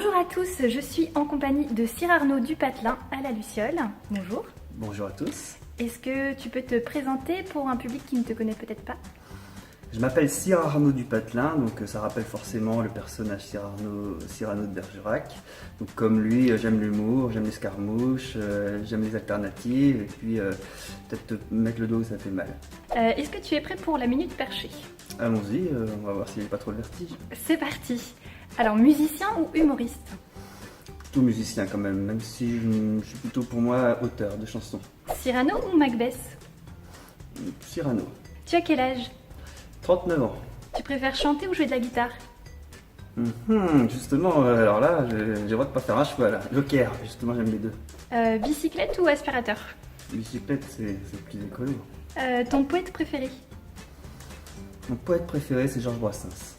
Bonjour à tous, je suis en compagnie de Sir Arnaud Dupatelin à la Luciole. Bonjour. Bonjour à tous. Est-ce que tu peux te présenter pour un public qui ne te connaît peut-être pas? Je m'appelle Sir Arnaud Dupatelin, donc ça rappelle forcément le personnage Cyrano de Bergerac. Donc comme lui, j'aime l'humour, j'aime l'escarmouche, j'aime les alternatives, et puis peut-être te mettre le dos où ça fait mal. Est-ce que tu es prêt pour la minute perchée? Allons-y, on va voir s'il n'y a pas trop de vertige. C'est parti. Alors, musicien ou humoriste? Tout musicien quand même si je suis plutôt pour moi auteur de chansons. Cyrano ou Macbeth? Cyrano. Tu as quel âge? 39 ans. Tu préfères chanter ou jouer de la guitare? Justement, alors là, j'ai le droit de pas faire un choix là. Joker, justement j'aime les deux. Bicyclette ou aspirateur? Bicyclette, c'est plus écolo. Ton poète préféré? Mon poète préféré, c'est Georges Brassens.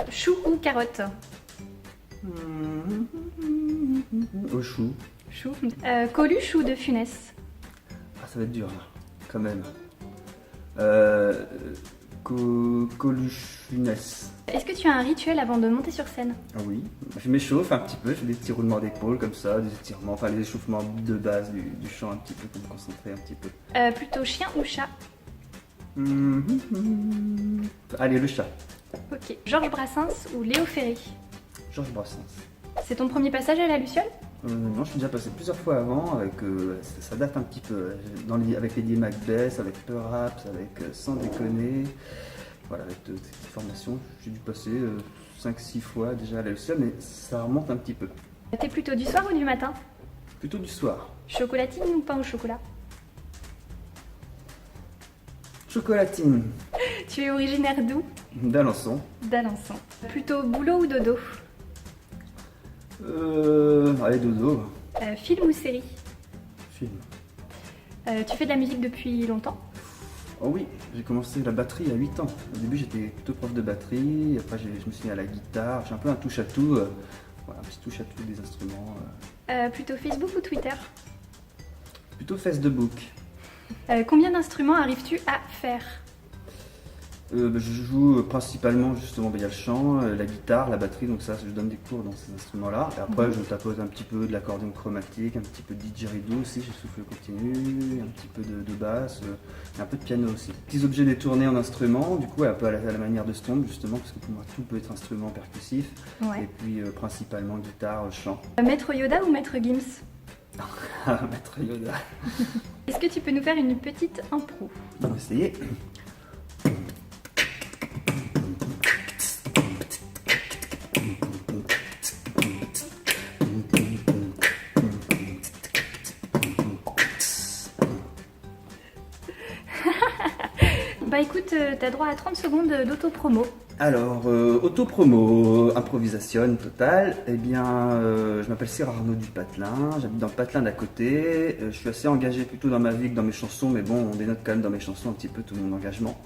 Chou ou carotte? Au chou. Chou. Coluche ou De Funès? Ah, ça va être dur là, quand même. Coluche Funès. Est-ce que tu as un rituel avant de monter sur scène? Ah oui, je m'échauffe un petit peu, je fais des petits roulements d'épaule comme ça, des étirements, enfin les échauffements de base du chant un petit peu pour me concentrer un petit peu. Plutôt chien ou chat? Allez, le chat. Ok. Georges Brassens ou Léo Ferré? Georges Brassens. C'est ton premier passage à la Luciole? Non, je suis déjà passé plusieurs fois avant, ça date un petit peu, avec Lady Macbeth, avec Peur Raps, avec Sans déconner, voilà, avec toutes ces formations, j'ai dû passer 5-6 fois déjà à la Luciole, mais ça remonte un petit peu. T'es plutôt du soir ou du matin? Plutôt du soir. Chocolatine ou pain au chocolat? Chocolatine. Tu es originaire d'où? d'Alençon. D'Alençon. Plutôt boulot ou dodo? Allez, dodo. Film ou série? Film. Tu fais de la musique depuis longtemps? Oh oui, j'ai commencé la batterie à 8 ans. Au début, j'étais plutôt prof de batterie, après je me suis mis à la guitare, j'ai un peu un touche-à-tout, voilà, un petit touche-à-tout des instruments. Plutôt Facebook ou Twitter? Plutôt Facebook. Combien d'instruments arrives-tu à faire? Je joue principalement justement, il y a le chant, la guitare, la batterie, donc ça je donne des cours dans ces instruments-là. Et après je tapote un petit peu de l'accordéon chromatique, un petit peu de didgeridoo aussi, j'ai souffle continu, un petit peu de basse, et un peu de piano aussi. Petits objets détournés en instruments, du coup un peu à la manière de Stomp justement, parce que pour moi tout peut être instrument percussif. Ouais. Et puis principalement guitare, chant. Maître Yoda ou Maître Gims? Maître Yoda. Est-ce que tu peux nous faire une petite impro? On va essayer. Bah écoute, t'as droit à 30 secondes d'auto-promo. Alors, autopromo, improvisation totale, eh bien, je m'appelle Sir Arnaud Dupatelin, j'habite dans le Patelin d'à côté, je suis assez engagé plutôt dans ma vie que dans mes chansons, mais bon, on dénote quand même dans mes chansons un petit peu tout mon engagement,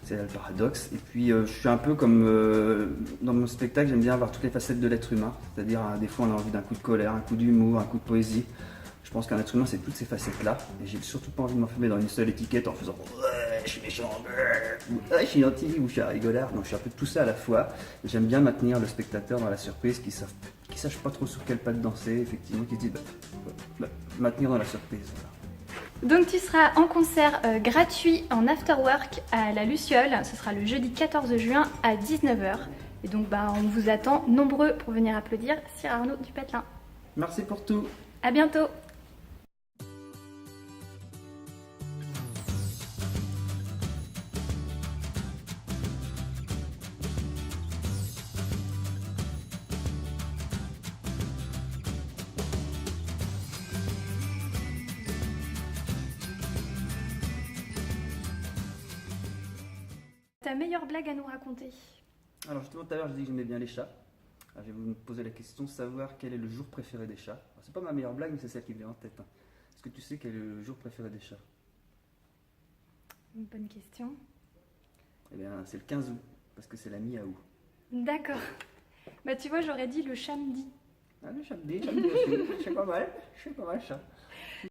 c'est là le paradoxe. Et puis, je suis un peu comme, dans mon spectacle, j'aime bien avoir toutes les facettes de l'être humain, c'est-à-dire, des fois on a envie d'un coup de colère, un coup d'humour, un coup de poésie. Je pense qu'un être humain, c'est toutes ces facettes-là, et j'ai surtout pas envie de m'enfermer dans une seule étiquette en faisant ouais, je suis méchant, ou ouais, je suis gentil, ou je suis un rigolard. Non, je suis un peu tout ça à la fois. Et j'aime bien maintenir le spectateur dans la surprise, qui sache pas trop sur quelle patte danser, effectivement, qui se dit maintenir dans la surprise. Voilà. Donc tu seras en concert gratuit en afterwork à la Luciole, ce sera le jeudi 14 juin à 19h. Et donc on vous attend nombreux pour venir applaudir Sir Arnaud Dupatelin. Merci pour tout. À bientôt. Ta meilleure blague à nous raconter? Alors justement tout à l'heure je dis que j'aimais bien les chats. Alors, je vais vous poser la question, savoir quel est le jour préféré des chats. C'est pas ma meilleure blague, mais c'est celle qui me vient en tête. Est-ce que tu sais quel est le jour préféré des chats? Une bonne question. Eh bien c'est le 15 août, parce que c'est la mi-août. D'accord. Bah tu vois, j'aurais dit le samedi. Ah le samedi aussi, je suis pas mal chat.